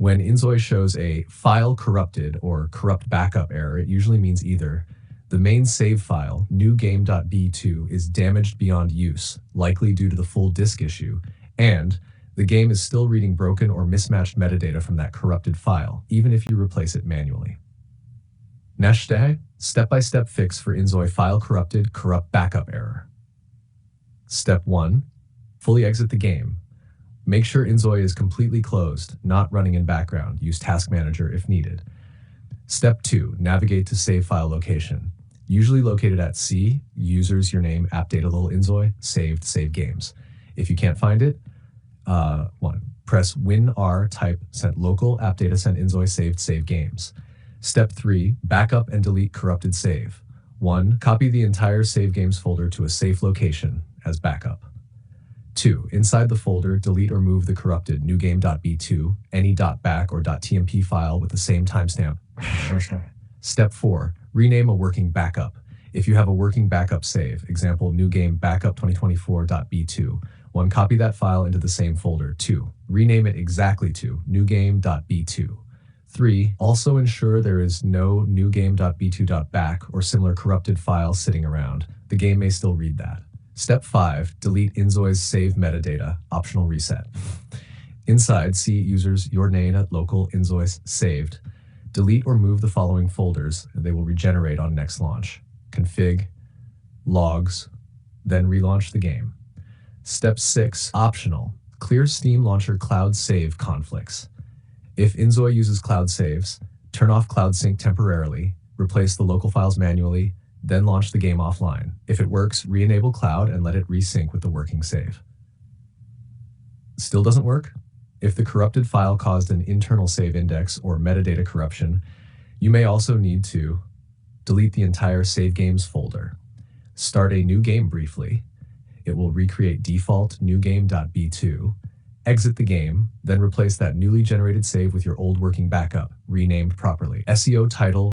When Inzoi shows a file corrupted or corrupt backup error, it usually means either the main save file, newgame.b2, is damaged beyond use, likely due to the full disk issue, and the game is still reading broken or mismatched metadata from that corrupted file, even if you replace it manually. Nashte, step-by-step fix for Inzoi file corrupted, corrupt backup error. Step 1. Fully exit the game. Make sure Inzoi is completely closed, not running in background. Use Task Manager if needed. Step 2. Navigate to save file location. Usually located at C, users, your name, app data little Inzoi, saved, save games. If you can't find it, 1. Press WinR, type sent local, app data sent Inzoi, saved, save games. Step 3. Backup and delete corrupted save. 1. Copy the entire save games folder to a safe location as backup. 2. Inside the folder, delete or move the corrupted newgame.b2, any .back or .tmp file with the same timestamp. Step 4. Rename a working backup. If you have a working backup save, example newgame backup 2024.b2, 1. Copy that file into the same folder. 2. Rename it exactly to newgame.b2. 3. Also ensure there is no newgame.b2.back or similar corrupted file sitting around. The game may still read that. Step 5. Delete Inzoi's save metadata, optional reset. Inside, see users, your name at local Inzoi saved. Delete or move the following folders. They will regenerate on next launch. Config, logs, then relaunch the game. Step 6. Optional. Clear Steam Launcher Cloud Save conflicts. If Inzoi uses cloud saves, turn off Cloud Sync temporarily, replace the local files manually, then launch the game offline. If it works, re-enable cloud and let it resync with the working save. Still doesn't work? If the corrupted file caused an internal save index or metadata corruption, you may also need to delete the entire save games folder. Start a new game briefly. It will recreate default newgame.b2. Exit the game, then replace that newly generated save with your old working backup, renamed properly. SEO title